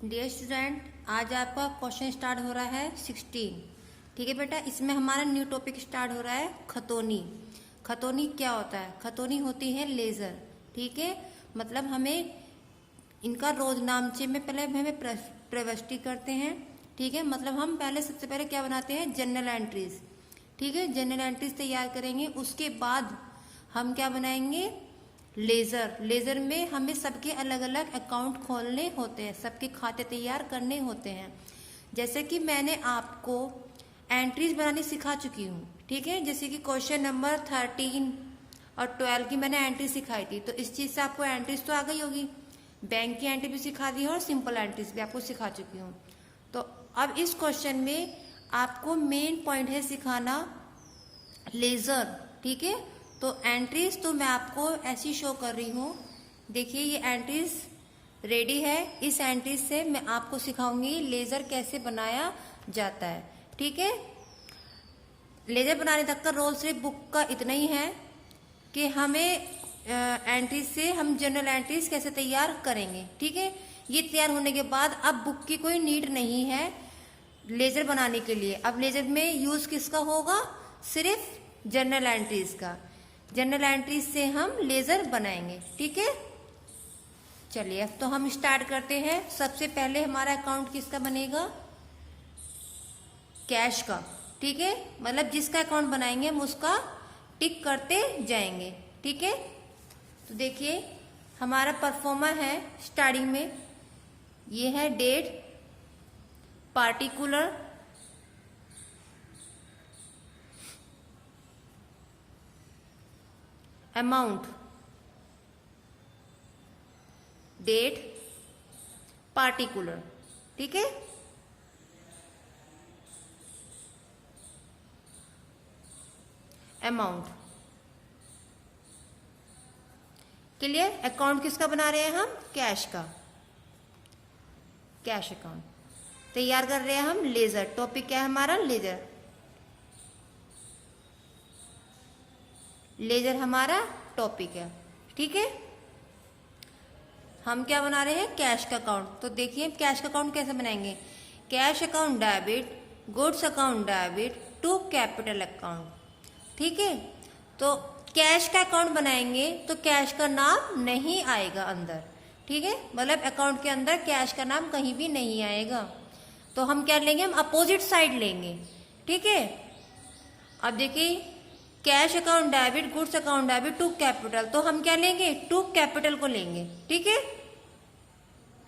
Dear student, आज आपका question start हो रहा है 16। ठीक है बेटा, इसमें हमारा न्यू टॉपिक स्टार्ट हो रहा है खतौनी। खतौनी क्या होता है? खतौनी होती है लेजर। ठीक है, मतलब हमें इनका रोज नामचे में पहले हमें प्रविष्टि करते हैं। ठीक है, मतलब हम पहले सबसे पहले क्या बनाते हैं? General entries. ठीक है, जनरल एंट्रीज तैयार करेंगे। उसके बाद हम क्या बनाएंगे? लेजर। लेजर में हमें सबके अलग अलग अकाउंट खोलने होते हैं, सबके खाते तैयार करने होते हैं। जैसे कि मैंने आपको एंट्रीज बनानी सिखा चुकी हूँ। ठीक है, जैसे कि क्वेश्चन नंबर 13 और 12 की मैंने एंट्री सिखाई थी, तो इस चीज से आपको एंट्रीज तो आ गई होगी। बैंक की एंट्री भी सिखा दी है और सिंपल एंट्रीज भी आपको सिखा चुकी हूँ। तो अब इस क्वेश्चन में आपको मेन पॉइंट है सिखाना लेजर। ठीक है, तो एंट्रीज तो मैं आपको ऐसी शो कर रही हूँ। देखिए, ये एंट्रीज रेडी है। इस एंट्रीज से मैं आपको सिखाऊंगी लेजर कैसे बनाया जाता है। ठीक है, लेजर बनाने तक का रोल सिर्फ बुक का इतना ही है कि हमें एंट्रीज से हम जनरल एंट्रीज कैसे तैयार करेंगे। ठीक है, ये तैयार होने के बाद अब बुक की कोई नीड नहीं है लेजर बनाने के लिए। अब लेजर में यूज किसका होगा? सिर्फ जनरल एंट्रीज का। जनरल एंट्रीज से हम लेजर बनाएंगे। ठीक है, चलिए अब तो हम स्टार्ट करते हैं। सबसे पहले हमारा अकाउंट किसका बनेगा? कैश का। ठीक है, मतलब जिसका अकाउंट बनाएंगे हम उसका टिक करते जाएंगे। ठीक है, तो देखिए हमारा परफॉर्मा है स्टार्टिंग में, ये है date, particular, amount, date, particular. ठीक है, अमाउंट। क्लियर? अकाउंट किसका बना रहे हैं हम? कैश का। कैश अकाउंट तैयार कर रहे हैं हम लेजर। टॉपिक क्या है हमारा? लेजर। लेजर हमारा टॉपिक है। ठीक है, हम क्या बना रहे हैं? कैश का अकाउंट। तो देखिए कैश का अकाउंट कैसे बनाएंगे? Cash account debit, goods account debit to capital account. ठीक है, तो कैश का अकाउंट बनाएंगे तो कैश का नाम नहीं आएगा अंदर। ठीक है, मतलब अकाउंट के अंदर कैश का नाम कहीं भी नहीं आएगा। तो हम क्या लेंगे? हम अपोजिट साइड लेंगे। ठीक है, अब देखिए cash account debit, goods account debit to capital, तो हम क्या लेंगे? टू कैपिटल को लेंगे। ठीक है,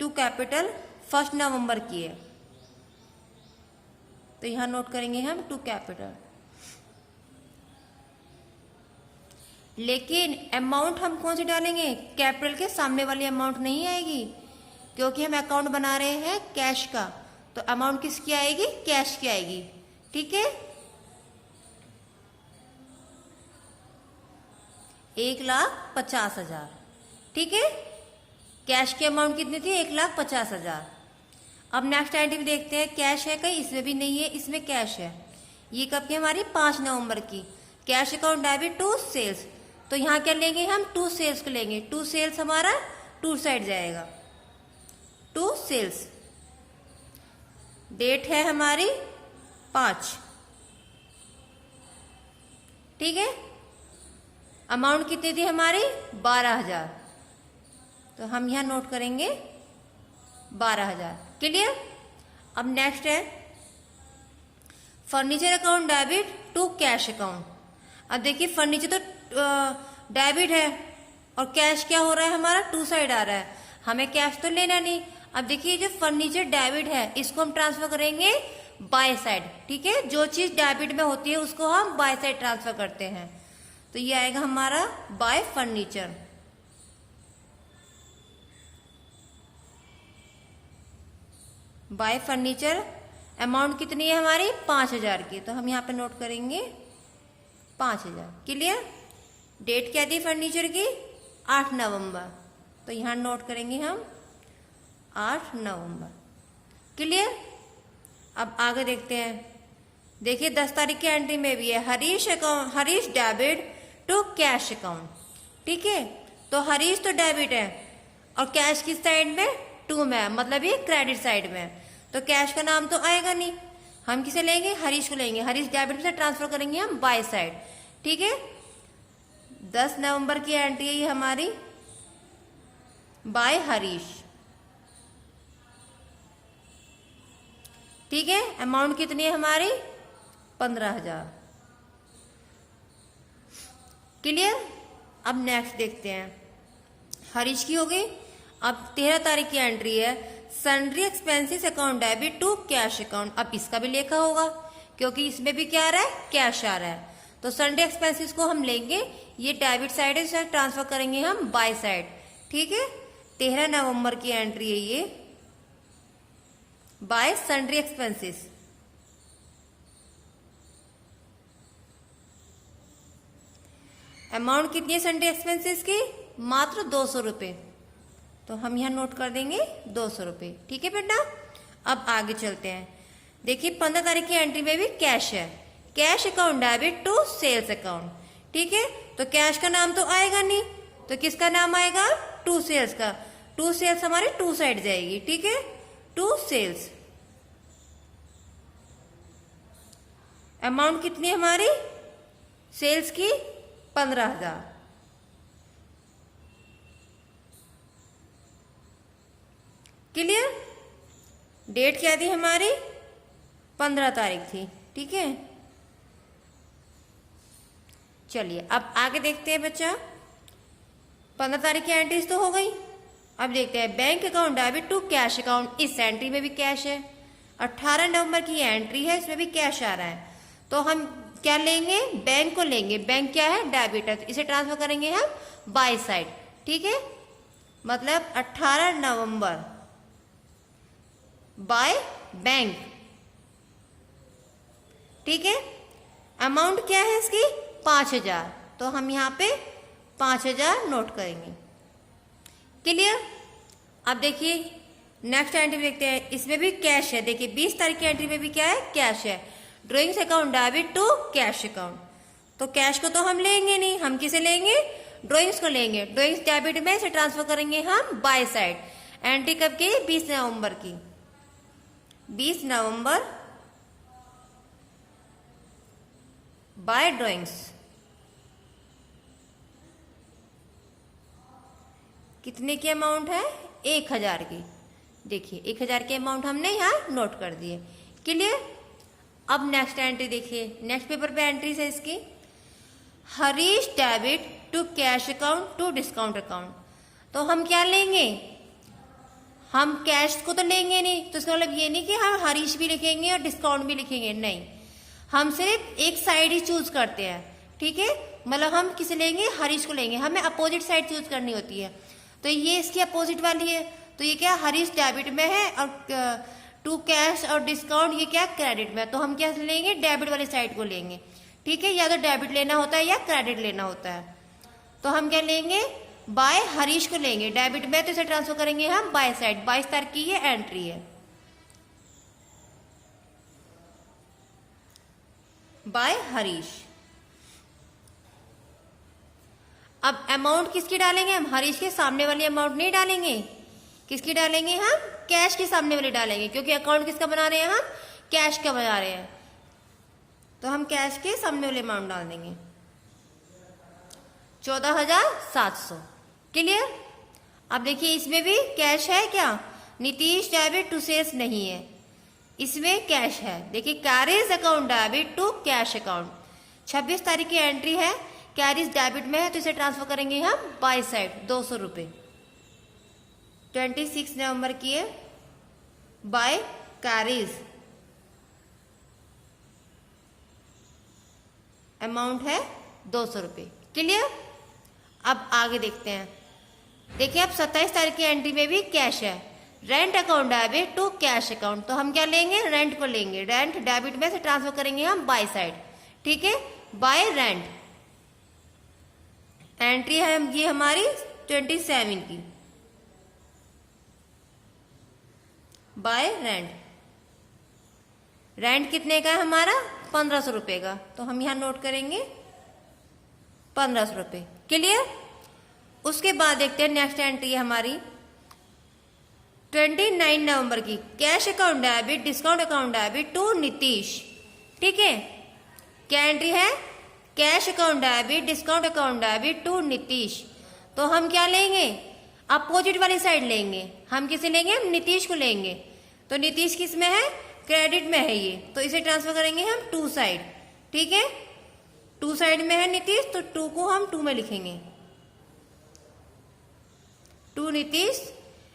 टू कैपिटल 1 नवंबर की है, तो यहां नोट करेंगे हम टू कैपिटल। लेकिन अमाउंट हम कौन सी डालेंगे? कैपिटल के सामने वाली अमाउंट नहीं आएगी, क्योंकि हम अकाउंट बना रहे हैं कैश का। तो अमाउंट किसकी आएगी? कैश की आएगी। ठीक है, 1,50,000। ठीक है, कैश की अमाउंट कितनी थी? 1,50,000। अब नेक्स्ट एंट्री देखते हैं, कैश है कहीं? इसमें भी नहीं है, इसमें कैश है। ये कब की? हमारी 5 नवंबर की। Cash account debit to sales, तो यहाँ क्या लेंगे हम? टू सेल्स को लेंगे। टू सेल्स हमारा टू साइड जाएगा, टू सेल्स। डेट है हमारी 5। ठीक है, अमाउंट कितनी थी हमारी? 12,000, तो हम यहां नोट करेंगे 12,000। क्लियर? अब नेक्स्ट है furniture account debit to cash account. अब देखिए फर्नीचर तो डेबिट है और कैश क्या हो रहा है हमारा? टू साइड आ रहा है, हमें कैश तो लेना नहीं। अब देखिए जो फर्नीचर डेबिट है इसको हम ट्रांसफर करेंगे बाय साइड। ठीक है, जो चीज डेबिट में होती है उसको हम बाय साइड ट्रांसफर करते हैं, तो ये आएगा हमारा bye furniture. Bye furniture amount कितनी है हमारी? 5,000 की, तो हम यहाँ पे नोट करेंगे 5,000। क्लियर? डेट क्या थी फर्नीचर की? 8 नवंबर, तो यहाँ नोट करेंगे हम 8 नवंबर। क्लियर? अब आगे देखते हैं। देखिए 10 तारीख की एंट्री में भी है Harish debit to cash account. ठीक है, तो हरीश तो डेबिट है और कैश किस साइड में? टू में है, मतलब ये क्रेडिट साइड में है, तो कैश का नाम तो आएगा नहीं। हम किसे लेंगे? हरीश को लेंगे। हरीश डेबिट में से ट्रांसफर करेंगे हम बाय साइड। ठीक है, 10 नवंबर की एंट्री है ये हमारी, बाय हरीश। ठीक है, अमाउंट कितनी है हमारी? 15,000। क्लियर? अब नेक्स्ट देखते हैं, हरीश की हो गई। अब 13 तारीख की एंट्री है, sundry expenses account debit to cash account. अब इसका भी लेखा होगा क्योंकि इसमें भी क्या आ रहा है? कैश आ रहा है। तो सन्ड्री एक्सपेंसेस को हम लेंगे, ये डेबिट साइड है, इसे ट्रांसफर करेंगे हम बाय साइड। ठीक है, 13 नवंबर की एंट्री है ये, बाय सन्ड्री एक्सपेंसेस। अमाउंट कितनी है सन्ड्री एक्सपेंसेस की? मात्र 200 रुपए, तो हम यहां नोट कर देंगे 200 रुपए। ठीक है बेटा, अब आगे चलते हैं। देखिए 15 तारीख की एंट्री में भी कैश है, cash account debit to sales account. ठीक है, तो कैश का नाम तो आएगा नहीं, तो किसका नाम आएगा? टू सेल्स का। टू सेल्स हमारे टू साइड जाएगी। ठीक है, टू सेल्स। अमाउंट कितनी है हमारी सेल्स की? 15,000। क्लियर? डेट क्या थी हमारी? 15 तारीख थी। ठीक है, चलिए अब आगे देखते हैं बच्चा। 15 तारीख की एंट्रीज तो हो गई। अब देखते हैं bank account debit to cash account. इस एंट्री में भी कैश है। 18 नवंबर की एंट्री है, इसमें भी कैश आ रहा है, तो हम क्या लेंगे? बैंक को लेंगे। बैंक क्या है? डेबिट है, तो इसे ट्रांसफर करेंगे हम बाय साइड। ठीक है, मतलब 18 नवंबर बाय बैंक। ठीक है, अमाउंट क्या है इसकी? 5,000, तो हम यहां पे 5,000 नोट करेंगे। क्लियर? अब देखिए नेक्स्ट एंट्री देखते हैं, इसमें भी कैश है। देखिए 20 तारीख की एंट्री में भी क्या है? कैश है। Drawings account debit to cash account, तो कैश को तो हम लेंगे नहीं, हम किसे लेंगे? ड्रॉइंग्स को लेंगे। ड्रॉइंग्स डेबिट में से ट्रांसफर करेंगे हम बाय साइड। एंट्री कब की? 20 नवंबर की। 20 नवंबर बाय ड्रॉइंग्स। कितने की अमाउंट है? 1,000 की। देखिए 1,000 के अमाउंट हमने यहां नोट कर दिए। क्लियर? अब नेक्स्ट एंट्री देखिए, नेक्स्ट पेपर पे एंट्रीज है इसकी, Harish debit to cash account to discount account. तो हम क्या लेंगे? हम कैश को तो लेंगे नहीं, तो इसका मतलब ये नहीं कि हम हरीश भी लिखेंगे और डिस्काउंट भी लिखेंगे, नहीं, हम सिर्फ एक साइड ही चूज करते हैं। ठीक है, मतलब हम किसे लेंगे? हरीश को लेंगे। हमें अपोजिट साइड चूज करनी होती है, तो ये इसकी अपोजिट वाली है, तो ये क्या? हरीश डेबिट में है और टू कैश और डिस्काउंट ये क्या? क्रेडिट में। तो हम क्या लेंगे? डेबिट वाली साइड को लेंगे। ठीक है, या तो डेबिट लेना होता है या क्रेडिट लेना होता है, तो हम क्या लेंगे? बाय हरीश को लेंगे। डेबिट में तो इसे ट्रांसफर करेंगे हम बाय साइड। 22 तारीख की ये एंट्री है, बाय हरीश। अब अमाउंट किसकी डालेंगे? हम हरीश के सामने वाली अमाउंट नहीं डालेंगे, किसकी डालेंगे? हम कैश के सामने वाली डालेंगे, क्योंकि अकाउंट किसका बना रहे हैं? हम कैश का बना रहे हैं, तो हम कैश के सामने वाले अमाउंट डाल देंगे 14,700। क्लियर? अब देखिए इसमें भी कैश है क्या? नीतीश डेबिट टू सेल्स नहीं है, इसमें कैश है। देखिए carriage account debit to cash account. 26 तारीख की एंट्री है, कैरीज डेबिट में है, तो इसे ट्रांसफर करेंगे हम बाय साइड 200 रुपए। 26 नवंबर की है, बाय कैरीज, अमाउंट है 200 रुपए। क्लियर? अब आगे देखते हैं। देखिए अब 27 तारीख की एंट्री में भी कैश है, rent account debit to cash account, तो हम क्या लेंगे? रेंट को लेंगे। रेंट डेबिट में से ट्रांसफर करेंगे हम बाय साइड। ठीक है, बाय रेंट। एंट्री है ये हमारी 27 की, बाय रेंट। रेंट कितने का है हमारा? 1,500 रुपए का, तो हम यहां नोट करेंगे 1,500 रुपए। क्लियर? उसके बाद देखते हैं नेक्स्ट एंट्री है हमारी 29 नवंबर की cash account debit discount account debit to Nitish. ठीक है, क्या एंट्री है? Cash account debit discount account debit to Nitish. तो हम क्या लेंगे? अपोजिट वाली साइड लेंगे। हम किसे लेंगे? हम नीतीश को लेंगे। तो नीतीश किस में है? क्रेडिट में है ये, तो इसे ट्रांसफर करेंगे हम टू साइड। ठीक है, टू साइड में है नीतीश, तो टू को हम टू में लिखेंगे, टू नीतीश।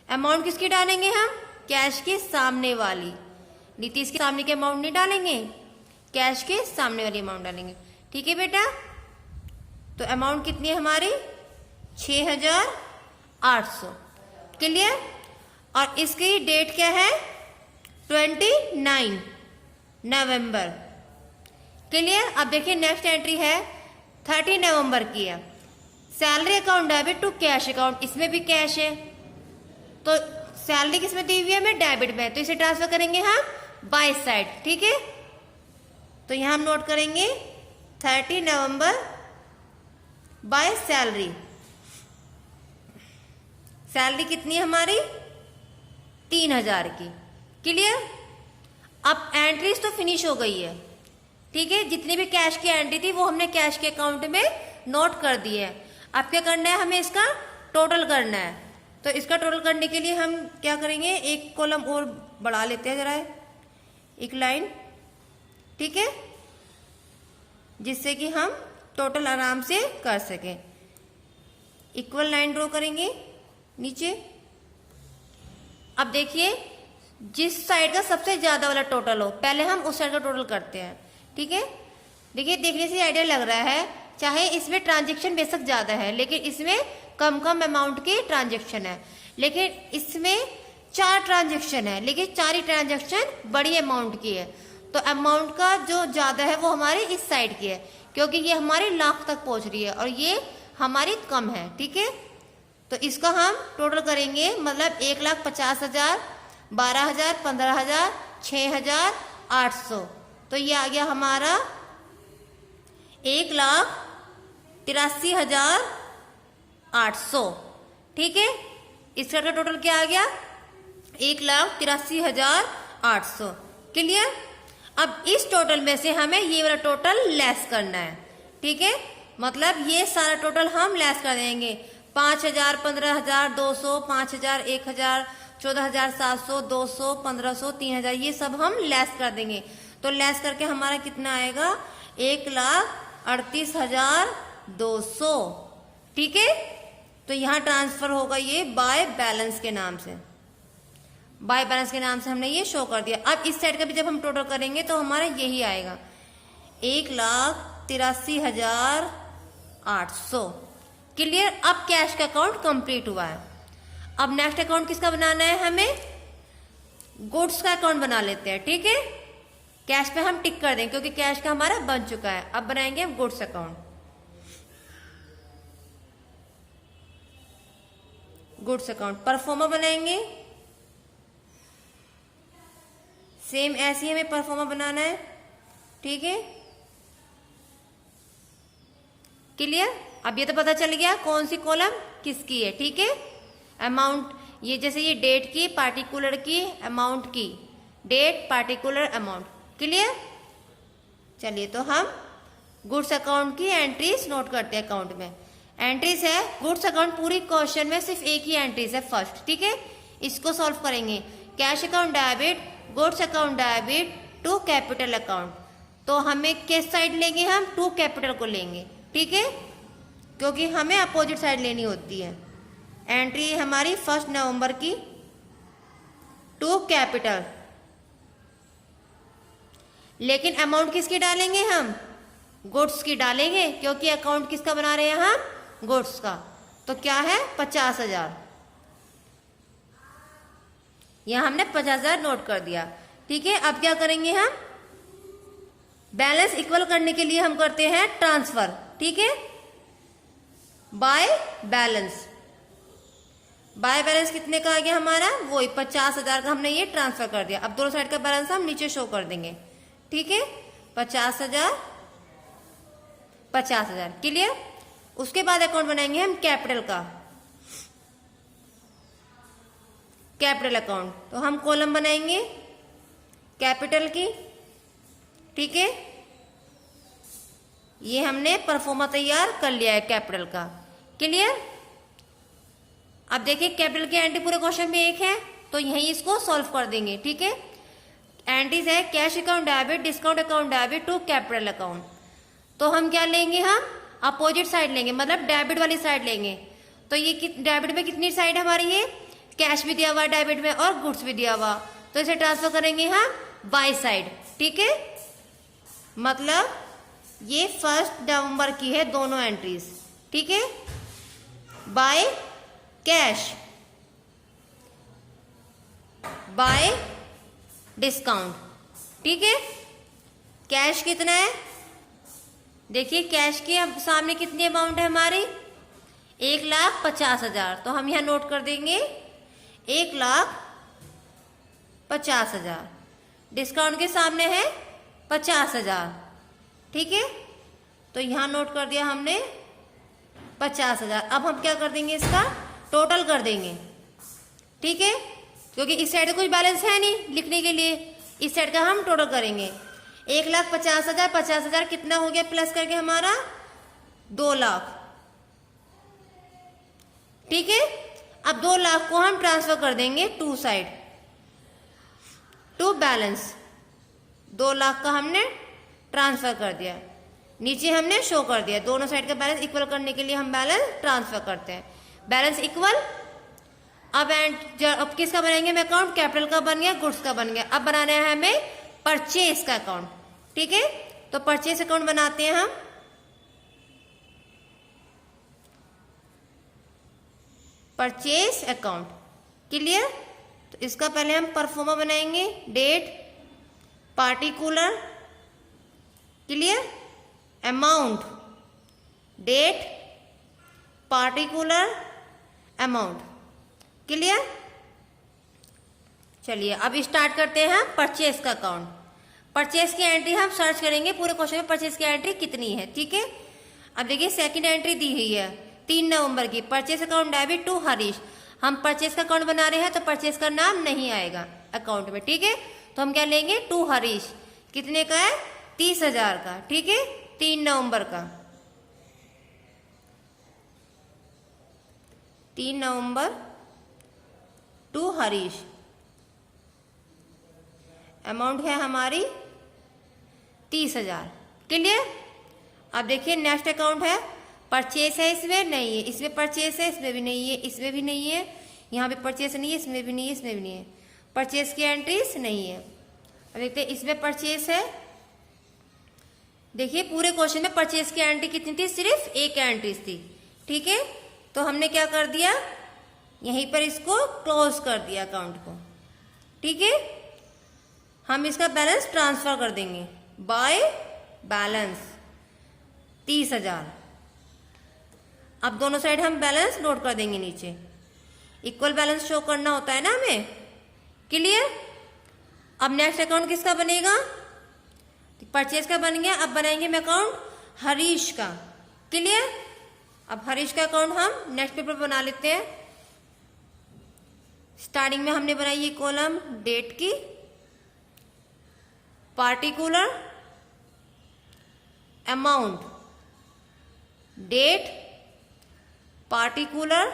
अमाउंट किसकी डालेंगे हम? कैश के सामने वाली। नीतीश के सामने के अमाउंट नहीं डालेंगे, कैश के सामने वाली अमाउंट डालेंगे। ठीक है बेटा, तो अमाउंट कितनी है हमारी? 6,800। क्लियर? और इसकी डेट क्या है? 29 नवंबर। क्लियर? अब देखिए नेक्स्ट एंट्री है 30 नवंबर की है। Salary account debit to cash account, इसमें भी कैश है, तो सैलरी किसमें दी हुई है? हमें डेबिट में, तो इसे ट्रांसफर करेंगे हम बाय साइड। ठीक है, तो यहां हम नोट करेंगे 30 नवंबर बाय सैलरी। सैलरी कितनी है हमारी? 3,000 की। क्लियर? अब एंट्रीज तो फिनिश हो गई है। ठीक है, जितनी भी कैश की एंट्री थी वो हमने कैश के अकाउंट में नोट कर दी है। अब क्या करना है? हमें इसका टोटल करना है। तो इसका टोटल करने के लिए हम क्या करेंगे? एक कॉलम और बढ़ा लेते हैं जरा, एक लाइन। ठीक है, जिससे कि हम टोटल आराम से कर सकें। इक्वल लाइन ड्रॉ करेंगे नीचे। अब देखिए जिस साइड का सबसे ज्यादा वाला टोटल हो, पहले हम उस साइड का टोटल करते हैं। ठीक है, देखिए देखने से आइडिया लग रहा है, चाहे इसमें ट्रांजैक्शन बेशक ज्यादा है लेकिन इसमें कम कम अमाउंट की ट्रांजैक्शन है, लेकिन इसमें 4 ट्रांजैक्शन है, लेकिन 4 ही ट्रांजैक्शन बड़ी अमाउंट की है। तो अमाउंट का जो ज्यादा है वो हमारी इस साइड की है, क्योंकि ये हमारी लाख तक पहुंच रही है और ये हमारी कम है। ठीक है, तो इसका हम टोटल करेंगे, मतलब 1,50,000, 12,000, 15,000, 6,800। तो ये आ गया हमारा 1,83,800। ठीक है, इसका टोटल क्या आ गया? 1,83,800। क्लियर? अब इस टोटल में से हमें ये वाला टोटल लेस करना है। ठीक है, मतलब ये सारा टोटल हम लेस कर देंगे। 5,000, 15,000, 200, 5,000, 1,000, 14,700, 200, 1,500, 3,000, ये सब हम लेस कर देंगे। तो लेस करके हमारा कितना आएगा? 1,38,200। ठीक है, तो यहां ट्रांसफर होगा ये बाय बैलेंस के नाम से। बाय बैलेंस के नाम से हमने ये शो कर दिया। अब इस साइड का भी जब हम टोटल करेंगे तो हमारा यही आएगा, 1,83,800। क्लियर? अब कैश का अकाउंट कंप्लीट हुआ है। अब नेक्स्ट अकाउंट किसका बनाना है? हमें गुड्स का अकाउंट बना लेते हैं। ठीक है, कैश पे हम टिक कर दें क्योंकि कैश का हमारा बन चुका है। अब बनाएंगे हम goods account. Goods account pro forma बनाएंगे, सेम ऐसे ही हमें परफॉर्मा बनाना है। ठीक है, क्लियर? अब ये तो पता चल गया कौन सी कॉलम किसकी है। ठीक है, अमाउंट, ये जैसे ये डेट की, पार्टिकुलर की, अमाउंट की, डेट, पार्टिकुलर, अमाउंट। क्लियर? चलिए तो हम गुड्स अकाउंट की एंट्रीज नोट करते हैं। अकाउंट में एंट्रीज है गुड्स अकाउंट, पूरी क्वेश्चन में सिर्फ एक ही एंट्रीज है फर्स्ट। ठीक है, इसको सॉल्व करेंगे। Cash account debit, goods account debit to capital account. तो हमें किस साइड लेंगे? हम टू कैपिटल को लेंगे। ठीक है, क्योंकि हमें अपोजिट साइड लेनी होती है। एंट्री हमारी 1 नवंबर की, टू कैपिटल, लेकिन अमाउंट किसकी डालेंगे? हम गुड्स की डालेंगे, क्योंकि अकाउंट किसका बना रहे हैं? हम गुड्स का। तो क्या है? 50,000। यहां हमने 50,000 नोट कर दिया। ठीक है, अब क्या करेंगे? हम बैलेंस इक्वल करने के लिए हम करते हैं ट्रांसफर। ठीक है, बाय बैलेंस। बाय बैलेंस कितने का आ गया हमारा? वही 50,000 का हमने ये ट्रांसफर कर दिया। अब दोनों साइड का बैलेंस हम नीचे शो कर देंगे। ठीक है, 50,000, 50,000। क्लियर? उसके बाद अकाउंट बनाएंगे हम कैपिटल का। कैपिटल अकाउंट, तो हम कॉलम बनाएंगे कैपिटल की, ठीक है। ये हमने परफॉर्मा तैयार कर लिया है कैपिटल का, क्लियर। अब देखिए कैपिटल की एंट्री पूरे क्वेश्चन में एक है, तो यहीं इसको सॉल्व कर देंगे, ठीक है। एंट्रीज है cash account debit, discount account debit to capital account. तो हम क्या लेंगे, हम अपोजिट साइड लेंगे, मतलब डेबिट वाली साइड लेंगे। तो ये डेबिट में कितनी साइड हमारी, ये कैश भी दिया हुआ है डेबिट में और गुड्स भी दिया हुआ, तो इसे ट्रांसफर करेंगे हम बाय साइड, ठीक है। मतलब ये 1 नवंबर की है दोनों एंट्रीज, ठीक है। बाय कैश, बाय डिस्काउंट, ठीक है। कैश कितना है, देखिए कैश की अब सामने कितनी अमाउंट है हमारी, 1,50,000, तो हम यहां नोट कर देंगे 1,50,000। डिस्काउंट के सामने है 50,000, ठीक है, तो यहां नोट कर दिया हमने 50,000। अब हम क्या कर देंगे, इसका टोटल कर देंगे, ठीक है, क्योंकि इस साइड कुछ बैलेंस है नहीं लिखने के लिए, इस साइड का हम टोटल करेंगे। 1,50,000 50,000 कितना हो गया प्लस करके हमारा 2 लाख, ठीक है। अब 2 लाख को हम ट्रांसफर कर देंगे to side, to balance. 2 lakh का हमने ट्रांसफर कर दिया, नीचे हमने शो कर दिया। दोनों साइड का बैलेंस इक्वल करने के लिए हम बैलेंस ट्रांसफर करते हैं, बैलेंस इक्वल। अब किसका बनाएंगे हम अकाउंट, कैपिटल का बन गया, गुड्स का बन गया। अब बनाना है हमें परचेज का अकाउंट, ठीक है। तो परचेज अकाउंट बनाते हैं हम, परचेज अकाउंट, क्लियर। तो इसका पहले हम परफॉर्मा बनाएंगे, date, particular, clear, amount, date, particular, amount, clear. चलिए अब स्टार्ट करते हैं हम परचेज का अकाउंट। परचेज की एंट्री हम सर्च करेंगे पूरे क्वेश्चन में, परचेज की एंट्री कितनी है, ठीक है। अब देखिए सेकंड एंट्री दी हुई है 3 नवंबर की, purchase account debit to Harish. हम परचेज का अकाउंट बना रहे हैं तो परचेज का नाम नहीं आएगा अकाउंट में, ठीक है। तो हम क्या लेंगे, टू हरीश, कितने का है, 30,000 का, ठीक है, 3 नवंबर का, 3 नवंबर टू हरीश। अमाउंट है हमारी 30,000, क्लियर। अब देखिए नेक्स्ट अकाउंट है, परचेस है, इसमें नहीं है, इसमें परचेस है, इसमें भी नहीं है, इसमें भी नहीं है, यहाँ पे परचेस नहीं है, इसमें भी नहीं है, इसमें भी नहीं है, परचेस की एंट्रीज नहीं है। अब देखते हैं इसमें परचेस है, देखिए पूरे क्वेश्चन में परचेस की एंट्री कितनी थी, सिर्फ एक एंट्रीज थी, ठीक है। तो हमने क्या कर दिया, यहीं पर इसको क्लोज कर दिया अकाउंट को, ठीक है। हम इसका बैलेंस ट्रांसफर कर देंगे बाय बैलेंस 30,000। अब दोनों साइड हम बैलेंस नोट कर देंगे नीचे, इक्वल बैलेंस शो करना होता है ना हमें, क्लियर। अब नेक्स्ट अकाउंट किसका बनेगा, परचेज का बन गया। अब बनाएंगे हम अकाउंट हरीश का, क्लियर। अब हरीश का अकाउंट हम नेक्स्ट पेपर बना लेते हैं। स्टार्टिंग में हमने बनाई ये कॉलम डेट की, particular, amount, date, particular,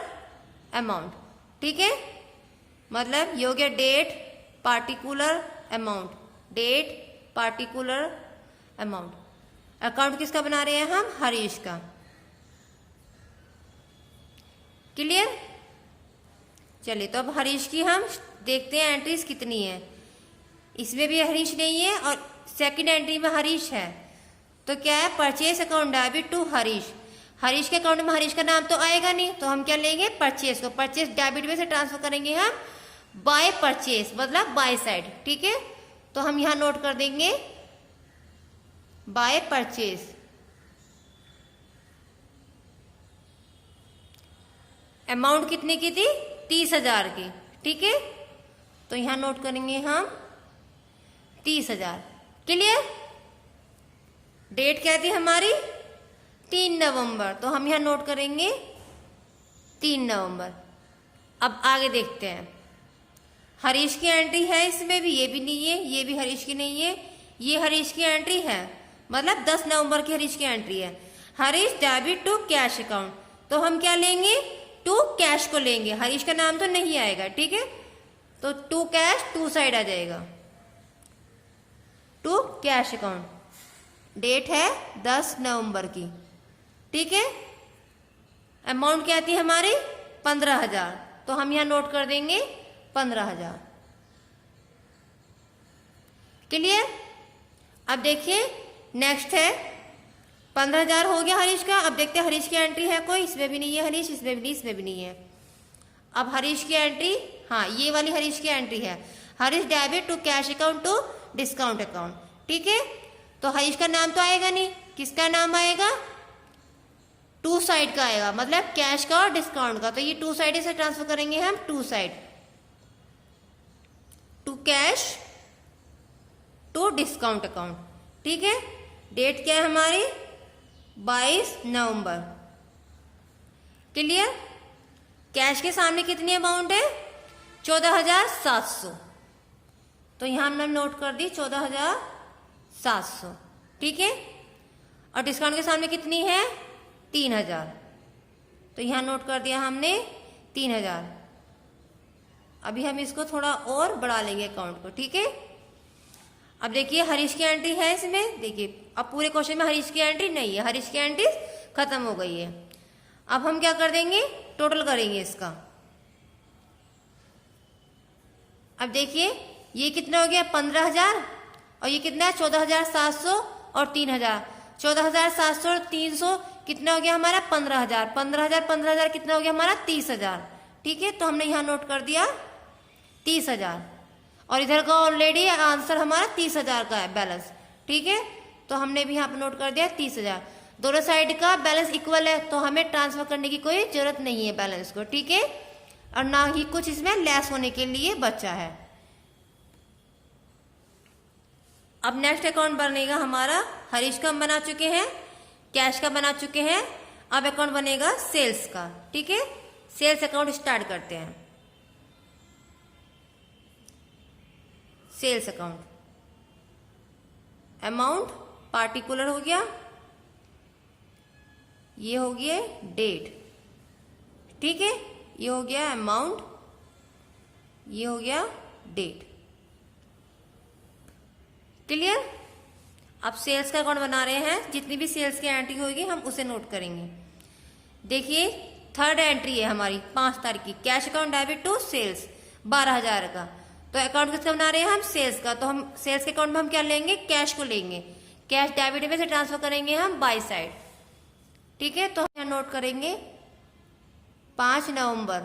amount, ठीक है। मतलब ये हो गया date, particular, amount, date, particular, amount. Account किसका बना रहे हैं हम, हरीश का, क्लियर। चलिए तो अब हरीश की हम देखते हैं एंट्रीज कितनी है। इसमें भी हरीश नहीं है और सेकंड एंट्री में हरीश है, तो क्या है, purchase account debit to Harish. Harish के अकाउंट में हरीश का नाम तो आएगा नहीं, तो हम क्या लेंगे, परचेज को, परचेज डेबिट में से ट्रांसफर करेंगे हम बाय परचेज, मतलब बाय साइड, ठीक है। तो हम यहां नोट कर देंगे बाय परचेज। अमाउंट कितने की थी, 30,000 की, ठीक है। तो यहां नोट करेंगे हम 30,000, क्लियर। डेट क्या थी हमारी, 3 नवंबर, तो हम यहां नोट करेंगे 3 नवंबर। अब आगे देखते हैं, हरीश की एंट्री है इसमें भी, ये भी नहीं है, ये भी हरीश की नहीं है, ये हरीश की एंट्री है, मतलब 10 नवंबर की हरीश की एंट्री है। Harish debit to cash account, तो हम क्या लेंगे, टू कैश को लेंगे, हरीश का नाम तो नहीं आएगा, ठीक है। तो टू कैश टू साइड आ जाएगा, टू कैश अकाउंट। डेट है 10 नवंबर की, ठीक है। अमाउंट क्या आती है हमारी 15,000, तो हम यहां नोट कर देंगे 15,000। क्लियर। अब देखिए नेक्स्ट है 15,000 हो गया हरीश का। अब देखते हैं हरीश की एंट्री है कोई, इसमें भी नहीं है हरीश, इसमें भी नहीं, इसमें भी नहीं है। अब हरीश की एंट्री, हाँ ये वाली हरीश की एंट्री है, Harish debit to cash account to discount account, ठीक है। तो हरीश का नाम तो आएगा नहीं, किसका नाम आएगा, टू साइड का आएगा, मतलब कैश का और डिस्काउंट का। तो ये टू साइड से ट्रांसफर करेंगे हम, to side, to cash to discount account, ठीक है। डेट क्या है हमारी 22 नवंबर। क्लियर। कैश के सामने कितनी अमाउंट है 14,700, तो यहां हमने नोट कर दी 14,700, ठीक है। और डिस्काउंट के सामने कितनी है 3,000, तो यहां नोट कर दिया हमने 3,000। अभी हम इसको थोड़ा और बढ़ा लेंगे अकाउंट को, ठीक है। अब देखिए हरीश की एंट्री है इसमें, देखिए अब पूरे क्वेश्चन में हरीश की एंट्री नहीं है, हरीश की एंट्री खत्म हो गई है। अब हम क्या कर देंगे, टोटल करेंगे इसका। अब देखिए ये कितना हो गया 15,000, और ये कितना है 14,700 और 3,000, 14,700 और 300 कितना हो गया हमारा 15,000, 15,000 15,000 कितना हो गया हमारा 30,000, ठीक है। तो हमने यहाँ नोट कर दिया 30,000, और इधर का ऑलरेडी आंसर हमारा 30,000 का है बैलेंस, ठीक है। तो हमने भी यहाँ पे नोट कर दिया 30,000। दोनों साइड का बैलेंस इक्वल है, तो हमें ट्रांसफर करने की कोई जरूरत नहीं है बैलेंस को, ठीक है। और ना ही कुछ इसमें लेस होने के लिए बचा है। अब नेक्स्ट अकाउंट बनेगा हमारा, हरीश का हम बना चुके हैं, कैश का बना चुके हैं, अब अकाउंट बनेगा सेल्स का, ठीक है। सेल्स अकाउंट स्टार्ट करते हैं। सेल्स अकाउंट, अमाउंट पार्टिकुलर हो गया, ये हो गया डेट, ठीक है। ये हो गया अमाउंट, ये हो गया डेट। क्लियर। अब सेल्स का अकाउंट बना रहे हैं, जितनी भी सेल्स की एंट्री होगी हम उसे नोट करेंगे। देखिए थर्ड एंट्री है हमारी 5 तारीख की, cash account debit to sales 12,000 का। तो अकाउंट किसका बना रहे हैं हम, सेल्स का। तो हम सेल्स के अकाउंट में हम क्या लेंगे, कैश को लेंगे, कैश डेबिट में से ट्रांसफर करेंगे हम बाई साइड, ठीक है। तो हम यहाँ नोट करेंगे 5 नवंबर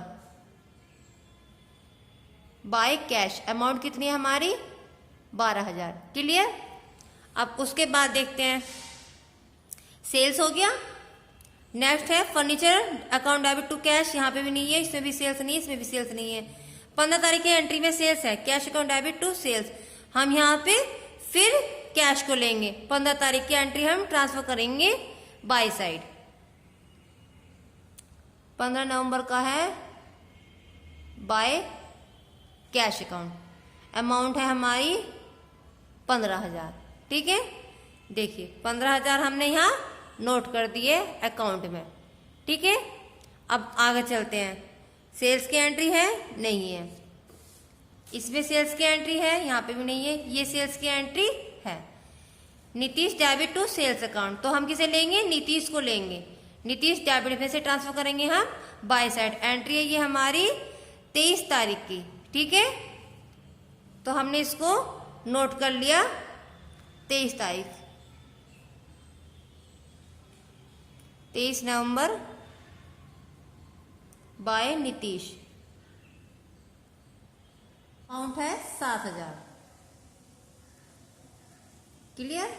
बाय कैश, अमाउंट कितनी है हमारी 12,000। क्लियर। अब उसके बाद देखते हैं, सेल्स हो गया। नेक्स्ट है furniture account debit to cash, यहाँ पे भी नहीं है, इसमें भी सेल्स नहीं है, इसमें भी सेल्स नहीं है। 15 तारीख की एंट्री में सेल्स है, cash account debit to sales, हम यहाँ पे फिर कैश को लेंगे। 15 तारीख की एंट्री हम ट्रांसफर करेंगे बाई साइड। 15 नवंबर का है बाय कैश अकाउंट, अमाउंट है हमारी 15,000, ठीक है। देखिए 15,000 हमने यहाँ नोट कर दिए अकाउंट में, ठीक है। अब आगे चलते हैं, सेल्स की एंट्री है नहीं है, इसमें सेल्स की एंट्री है, यहाँ पे भी नहीं है, ये सेल्स की एंट्री है। Nitish debit to sales account, तो हम किसे लेंगे, नीतीश को लेंगे, नीतीश डेबिट में से ट्रांसफर करेंगे हम बाय साइड। एंट्री है ये हमारी 23 तारीख की, ठीक है। तो हमने इसको नोट कर लिया 23 तारीख, 23 नवंबर बाय नीतीश, अमाउंट है 7,000। क्लियर।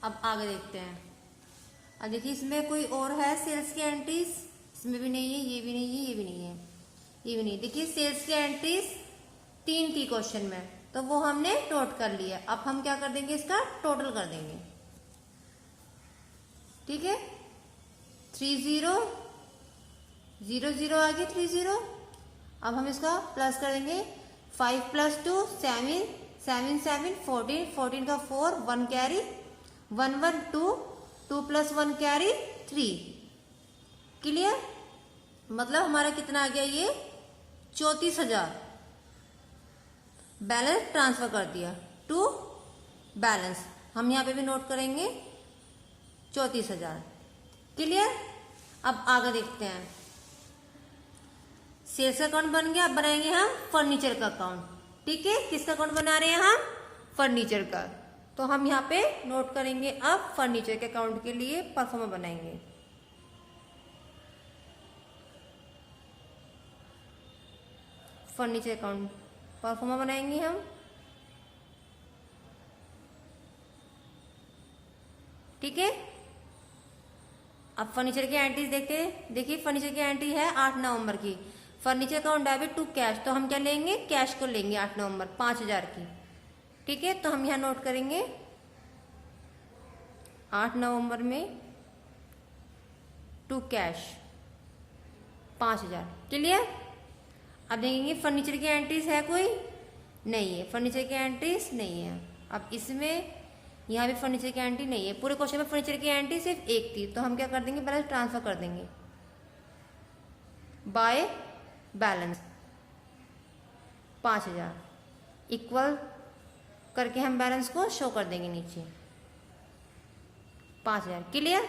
अब आगे देखते हैं। अब देखिए इसमें कोई और है सेल्स की एंट्रीज, इसमें भी नहीं है, ये भी नहीं है, ये भी नहीं है, ये भी नहीं। देखिए सेल्स की एंट्रीज 3 थी क्वेश्चन में, तो वो हमने नोट कर लिया। अब हम क्या कर देंगे, इसका टोटल कर देंगे, ठीक है। 30 0 0 आ गई 30। अब हम इसका प्लस कर देंगे 5 + 2 7, 7 7 14, 14 का 4, 1 कैरी, 1 1 2, 2 + 1 कैरी 3। क्लियर? मतलब हमारा कितना आ गया ये 34,000। बैलेंस ट्रांसफर कर दिया टू बैलेंस। हम यहाँ पे भी नोट करेंगे 34,000। क्लियर? अब आगे देखते हैं। सेल्स अकाउंट बन गया। अब बनाएंगे हम फर्नीचर का अकाउंट। ठीक है, किसका अकाउंट बना रहे हैं हम? फर्नीचर का। तो हम यहाँ पे नोट करेंगे अब फर्नीचर के अकाउंट के लिए परफॉर्मा बनाएंगे। फर्नीचर अकाउंट परफॉर्मा बनाएंगे हम। ठीक है, अब फर्नीचर की एंट्रीज देखते हैं। देखिए फर्नीचर की एंट्री है 8 नवंबर की। Furniture account debit to cash, तो हम क्या लेंगे? कैश को लेंगे 8 नवंबर 5,000 की। ठीक है, तो हम यहां नोट करेंगे 8 नवंबर में टू कैश 5,000। क्लियर? अब देखेंगे फर्नीचर की एंट्रीज है कोई? नहीं है, फर्नीचर की एंट्रीज नहीं है। अब इसमें यहाँ भी फर्नीचर की एंट्री नहीं है। पूरे क्वेश्चन में फर्नीचर की एंट्री सिर्फ एक थी, तो हम क्या कर देंगे? बैलेंस ट्रांसफर कर देंगे बाय बैलेंस 5,000 इक्वल करके हम बैलेंस को शो कर देंगे नीचे 5,000। क्लियर?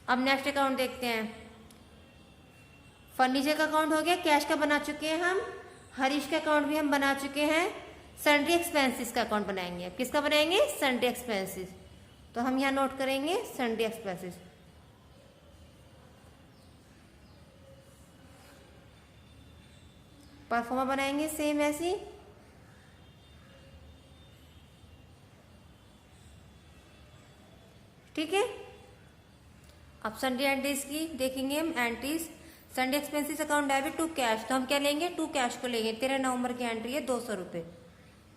अब नेक्स्ट अकाउंट देखते हैं। फर्नीचर का अकाउंट हो गया, कैश का बना चुके हैं हम, हरीश का अकाउंट भी हम बना चुके हैं। सन्ड्री एक्सपेंसेस का अकाउंट बनाएंगे। किसका बनाएंगे? Sundry expenses. तो हम यहां नोट करेंगे सन्ड्री एक्सपेंसेस। परफॉर्मा बनाएंगे सेम ऐसी। ठीक है, अब सन्ड्री एंट्रीज की देखेंगे हम। Entries sundry expenses account debit to cash, तो हम क्या लेंगे? टू कैश को लेंगे। 13 नवंबर की एंट्री है 200 रुपये,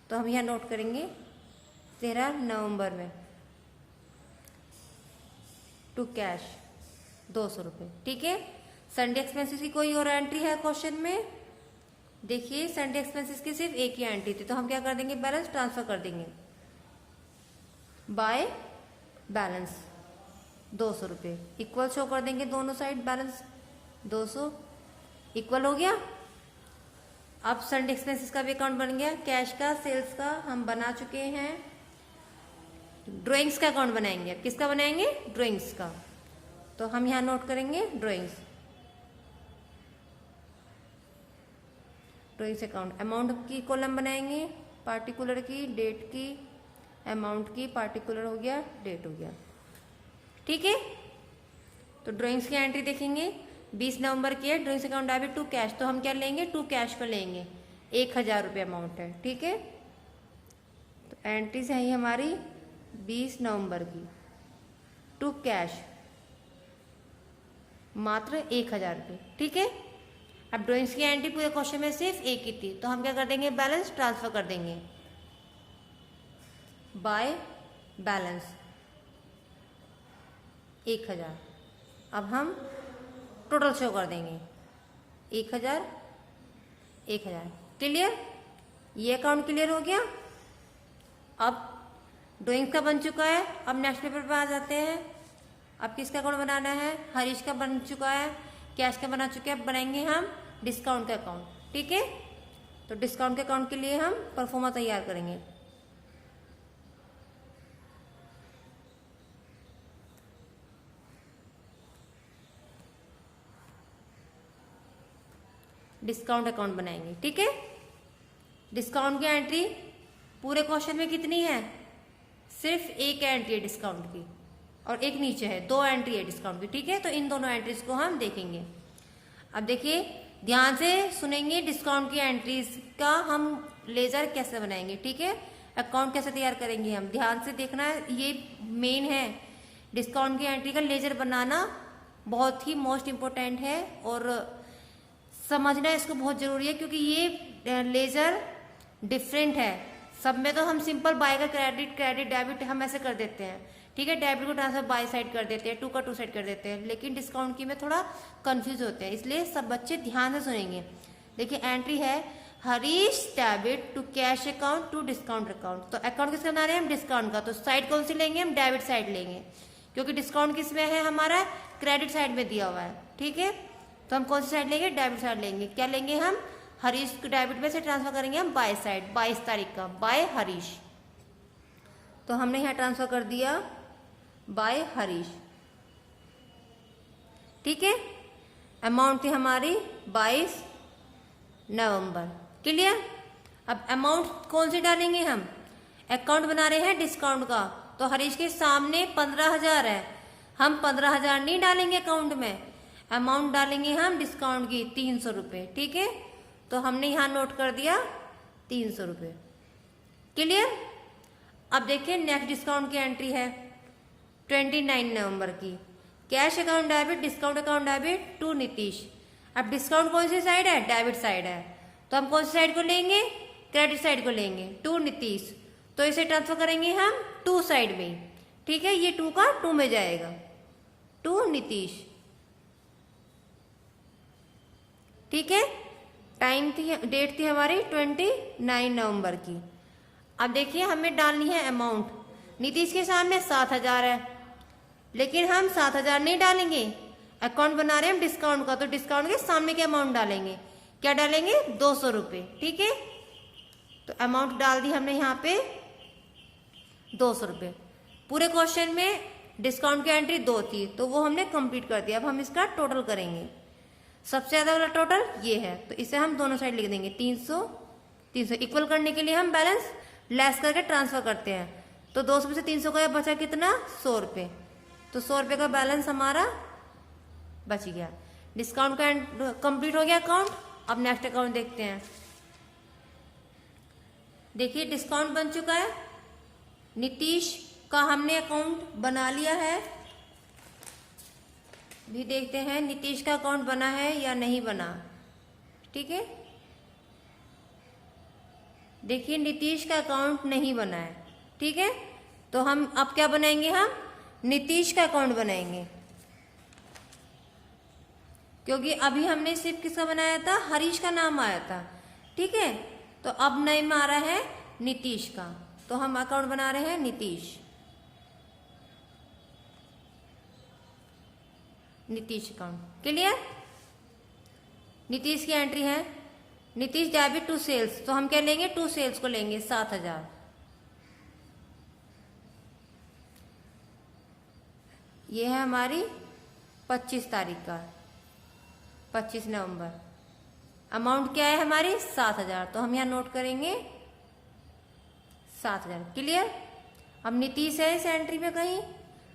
तो हम यहां नोट करेंगे 13 नवंबर में टू कैश 200 रुपये। ठीक है, सन्डे एक्सपेंसेस की कोई और एंट्री है क्वेश्चन में? देखिए सन्डे एक्सपेंसेस की सिर्फ एक ही एंट्री थी, तो हम क्या कर देंगे? बैलेंस ट्रांसफर कर देंगे बाय बैलेंस 200 रुपये इक्वल शो कर देंगे दोनों साइड। बैलेंस 200 इक्वल हो गया। अब सन्डे एक्सपेंसेस का भी अकाउंट बन गया। कैश का, सेल्स का हम बना चुके हैं। ड्राइंग्स का अकाउंट बनाएंगे। किसका बनाएंगे? ड्राइंग्स का। तो हम यहां नोट करेंगे ड्राइंग्स अकाउंट। अमाउंट की कॉलम बनाएंगे, पार्टिकुलर की, डेट की, अमाउंट की, पार्टिकुलर हो गया, डेट हो गया। ठीक है, तो ड्राइंग्स की एंट्री देखेंगे 20 नवंबर की है। Drawings account debit to cash, तो हम क्या लेंगे? टू कैश को लेंगे। 1,000 रुपये अमाउंट है। ठीक है, तो एंट्रीज है हमारी 20 नवंबर की टू कैश मात्र 1,000 रुपये। ठीक है, अब ड्राइंग्स की एंट्री पूरे क्वेश्चन में सिर्फ एक ही थी, तो हम क्या कर देंगे? बैलेंस ट्रांसफर कर देंगे बाय बैलेंस 1,000। अब हम टोटल शो कर देंगे 1,000 1,000। क्लियर? ये अकाउंट क्लियर हो गया। अब ड्राइंग्स का बन चुका है। अब नेक्स्ट पेपर पे आ जाते हैं। अब किसका अकाउंट बनाना है? हरीश का बन चुका है, कैश का बना चुके हैं। अब बनाएंगे हम डिस्काउंट का अकाउंट। ठीक है, तो डिस्काउंट के अकाउंट के लिए हम परफॉर्मा तैयार करेंगे। डिस्काउंट अकाउंट बनाएंगे। ठीक है, डिस्काउंट की एंट्री पूरे क्वेश्चन में कितनी है? सिर्फ एक एंट्री है डिस्काउंट की और एक नीचे है, 2 एंट्री है डिस्काउंट की। ठीक है, तो इन दोनों एंट्रीज को हम देखेंगे। अब देखिए ध्यान से सुनेंगे डिस्काउंट की एंट्रीज का हम लेजर कैसे बनाएंगे। ठीक है, अकाउंट कैसे तैयार करेंगे हम, ध्यान से देखना है। ये मेन है, डिस्काउंट की एंट्री का लेजर बनाना बहुत ही मोस्ट इम्पोर्टेंट है और समझना इसको बहुत जरूरी है, क्योंकि ये लेजर डिफरेंट है। सब में तो हम सिंपल बाय का क्रेडिट डेबिट हम ऐसे कर देते हैं। ठीक है, डेबिट को ट्रांसफर बाय साइड कर देते हैं, टू का टू साइड कर देते हैं, लेकिन डिस्काउंट की में थोड़ा कंफ्यूज होते हैं। इसलिए सब बच्चे ध्यान से सुनेंगे। देखिए एंट्री है Harish debit to cash account to discount account. तो अकाउंट किसका बना रहे हैं हम? डिस्काउंट का। तो साइड कौन सी लेंगे हम? डेबिट साइड लेंगे, क्योंकि डिस्काउंट किस में है? हमारा क्रेडिट साइड में दिया हुआ है। ठीक है, तो हम कौन सी साइड लेंगे? डेबिट साइड लेंगे। क्या लेंगे हम? हरीश को डेबिट में से ट्रांसफर करेंगे हम बाय साइड, 22 तारीख का, बाय हरीश। तो हमने यहाँ ट्रांसफर कर दिया बाय हरीश। ठीक है, अमाउंट थी हमारी 22 नवंबर। क्लियर? अब अमाउंट कौन सी डालेंगे हम? अकाउंट बना रहे हैं डिस्काउंट का, तो हरीश के सामने 15,000 है, हम 15,000 नहीं डालेंगे अकाउंट में, अमाउंट डालेंगे हम डिस्काउंट की 300 रुपये। ठीक है, तो हमने यहाँ नोट कर दिया 300 रुपये। क्लियर? अब देखिए नेक्स्ट डिस्काउंट की एंट्री है 29 नवंबर की। Cash account debit, discount account debit to Nitish. अब डिस्काउंट कौन सी साइड है? डेबिट साइड है, तो हम कौन सी साइड को लेंगे? क्रेडिट साइड को लेंगे, टू नीतीश। तो इसे ट्रांसफर करेंगे हम टू साइड में। ठीक है, ये 2 का 2 में जाएगा, टू नीतीश। ठीक है, टाइम थी, डेट थी हमारी 29 नवंबर की। अब देखिए हमें डालनी है अमाउंट। नीतीश के सामने 7,000 है, लेकिन हम 7,000 नहीं डालेंगे, अकाउंट बना रहे हैं हम डिस्काउंट का, तो डिस्काउंट के सामने के अमाउंट डालेंगे। क्या डालेंगे? 200 रुपये। ठीक है, तो अमाउंट डाल दी हमने यहाँ पे 200 रुपये। पूरे क्वेश्चन में डिस्काउंट की एंट्री 2 थी, तो वो हमने कंप्लीट कर दिया। अब हम इसका टोटल करेंगे। सबसे ज्यादा वाला टोटल ये है, तो इसे हम दोनों साइड लिख देंगे 300 300। इक्वल करने के लिए हम बैलेंस लेस करके ट्रांसफर करते हैं, तो 200 में से 300 का बचा कितना? 100 रुपये। तो 100 रुपये का बैलेंस हमारा बच गया। डिस्काउंट का कंप्लीट हो गया अकाउंट। अब नेक्स्ट अकाउंट देखते हैं। देखिए डिस्काउंट बन चुका है, नीतीश का हमने अकाउंट बना लिया है। भी देखते हैं नीतीश का अकाउंट बना है या नहीं बना। ठीक है, देखिए नीतीश का अकाउंट नहीं बना है। ठीक है, तो हम अब क्या बनाएंगे? हम नीतीश का अकाउंट बनाएंगे, क्योंकि अभी हमने सिर्फ किसका बनाया था? हरीश का नाम आया था। ठीक है, तो अब नेम आ रहा है नीतीश का, तो हम अकाउंट बना रहे हैं नीतीश, नीतीश अकाउंट। क्लियर? नीतीश की एंट्री है नीतीश डेबिट टू सेल्स, तो हम क्या लेंगे? टू सेल्स को लेंगे 7,000। ये है हमारी 25 तारीख का, 25 नवंबर। अमाउंट क्या है हमारी? 7,000, तो हम यहाँ नोट करेंगे 7,000। क्लियर? अब नीतीश है इस एंट्री में, कहीं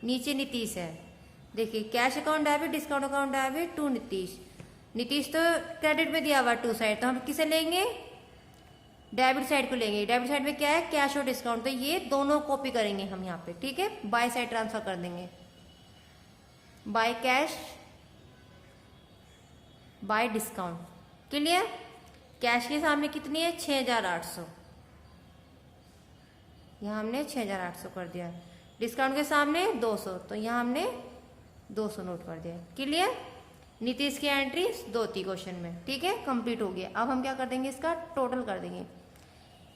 नीचे नीतीश है। देखिए cash account debit, discount account debit to Nitish. Nitish तो क्रेडिट में दिया हुआ टू साइड, तो हम किसे लेंगे? डेबिट साइड को लेंगे। डेबिट साइड में क्या है? कैश और डिस्काउंट, तो ये दोनों कॉपी करेंगे हम यहाँ पे। ठीक है, बाय साइड ट्रांसफर कर देंगे, by cash by discount. Clear? Cash के सामने कितनी है? 6,800, यहाँ हमने 6,800 कर दिया। डिस्काउंट के सामने 200, तो यहाँ हमने 200 नोट कर दिया। क्लियर? नीतीश की एंट्री 2 थी क्वेश्चन में। ठीक है, कंप्लीट हो गया। अब हम क्या कर देंगे? इसका टोटल कर देंगे।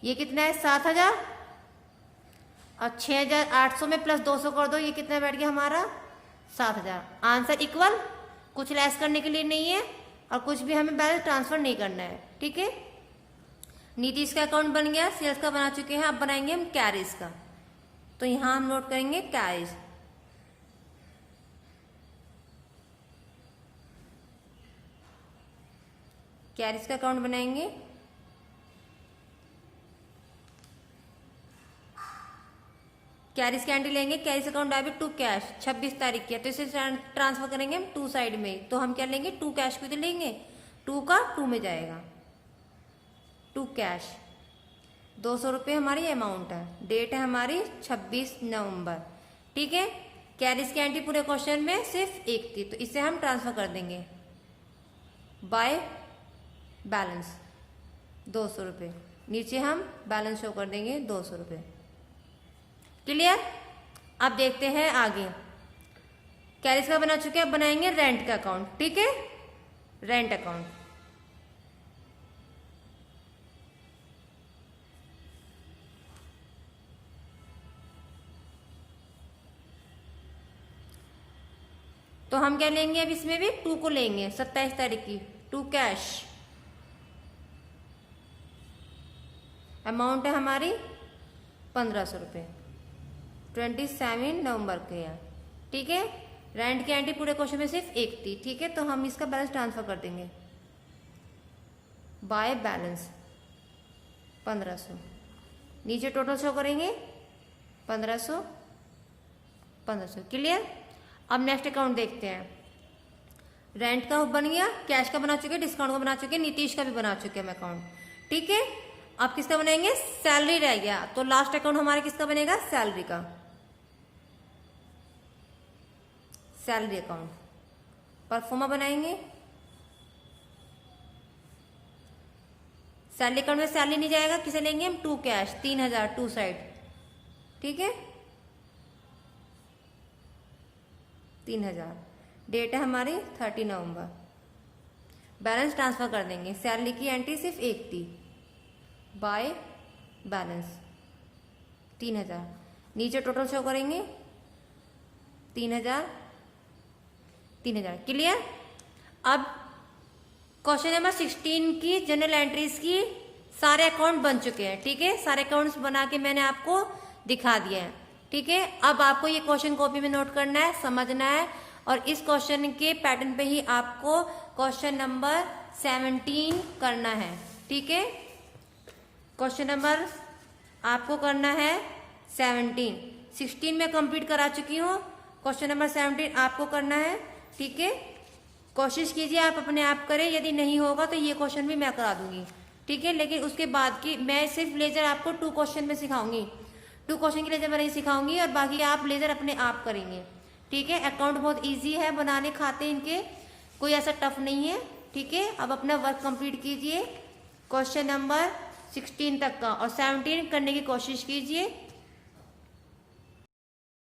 ये कितना है? 7,000 और 6,800 में प्लस 200 कर दो, ये कितना बैठ गया हमारा? 7,000। आंसर इक्वल, कुछ लेस करने के लिए नहीं है और कुछ भी हमें बैलेंस ट्रांसफर नहीं करना है। ठीक है, नीतीश का अकाउंट बन गया, सेल्स का बना चुके हैं। अब बनाएंगे हम कैरिज का, तो यहां हम नोट करेंगे कैरिज। कैरिज का अकाउंट बनाएंगे। कैरिज की एंट्री लेंगे, carriage account debit to cash, 26 तारीख की है, तो इसे ट्रांसफर करेंगे हम टू साइड में। तो हम क्या लेंगे? टू कैश को तो लेंगे, 2 का 2 में जाएगा, टू कैश। 200 रुपये हमारी अमाउंट है। डेट है हमारी 26 नवंबर। ठीक है, कैरिज की एंट्री पूरे क्वेश्चन में सिर्फ 1 थी, तो इसे हम ट्रांसफर कर देंगे बाय बैलेंस 200 रुपये। नीचे हम बैलेंस शो कर देंगे 200 रुपये। क्लियर? अब देखते हैं आगे। कैरिज का बना चुके हैं, अब बनाएंगे रेंट का अकाउंट। ठीक है, रेंट अकाउंट। तो हम क्या लेंगे, अब इसमें भी 2 को लेंगे, 27 तारीख की 2 कैश। अमाउंट है हमारी 1500 रुपये, 27 नवंबर के यहाँ। ठीक है, रेंट की एंट्री पूरे क्वेश्चन में सिर्फ एक थी। ठीक है, तो हम इसका बैलेंस ट्रांसफर कर देंगे बाय बैलेंस 1500। नीचे टोटल शो करेंगे 1500 1500। क्लियर। अब नेक्स्ट अकाउंट देखते हैं। रेंट का बन गया, कैश का बना चुके, डिस्काउंट का बना चुके, नीतीश का भी बना चुके हम अकाउंट। ठीक है, अब किसका बनाएंगे, सैलरी रह गया, तो लास्ट अकाउंट हमारा किसका बनेगा, सैलरी का, सैलरी अकाउंट। परफॉर्मा बनाएंगे, सैलरी अकाउंट में सैलरी नहीं जाएगा, किसे लेंगे हम, 2 कैश 3000 टू साइड। ठीक है, 3000। डेट है हमारी 30 नवंबर। बैलेंस ट्रांसफर कर देंगे, सैलरी की एंट्री सिर्फ एक थी, बाय बैलेंस 3000। नीचे टोटल शो करेंगे 3000 3000। क्लियर। अब क्वेश्चन नंबर 16 की जनरल एंट्रीज की सारे अकाउंट बन चुके हैं। ठीक है, सारे अकाउंट्स बना के मैंने आपको दिखा दिए हैं। ठीक है, अब आपको ये क्वेश्चन कॉपी में नोट करना है, समझना है, और इस क्वेश्चन के पैटर्न पे ही आपको क्वेश्चन नंबर 17 करना है। ठीक है, क्वेश्चन नंबर आपको करना है 17। 16 में कंप्लीट करा चुकी हूँ, क्वेश्चन नंबर 17 आपको करना है। ठीक है, कोशिश कीजिए आप अपने आप करें, यदि नहीं होगा तो ये क्वेश्चन भी मैं करा दूंगी। ठीक है, लेकिन उसके बाद की मैं सिर्फ लेजर आपको 2 क्वेश्चन में सिखाऊंगी, 2 क्वेश्चन की लेजर मैं नहीं सिखाऊंगी, और बाकी आप लेजर अपने आप करेंगे। ठीक है, अकाउंट बहुत इजी है बनाने, खाते इनके कोई ऐसा टफ नहीं है। ठीक है, अब अपना वर्क कंप्लीट कीजिए क्वेश्चन नंबर 16 तक का, और 17 करने की कोशिश कीजिए।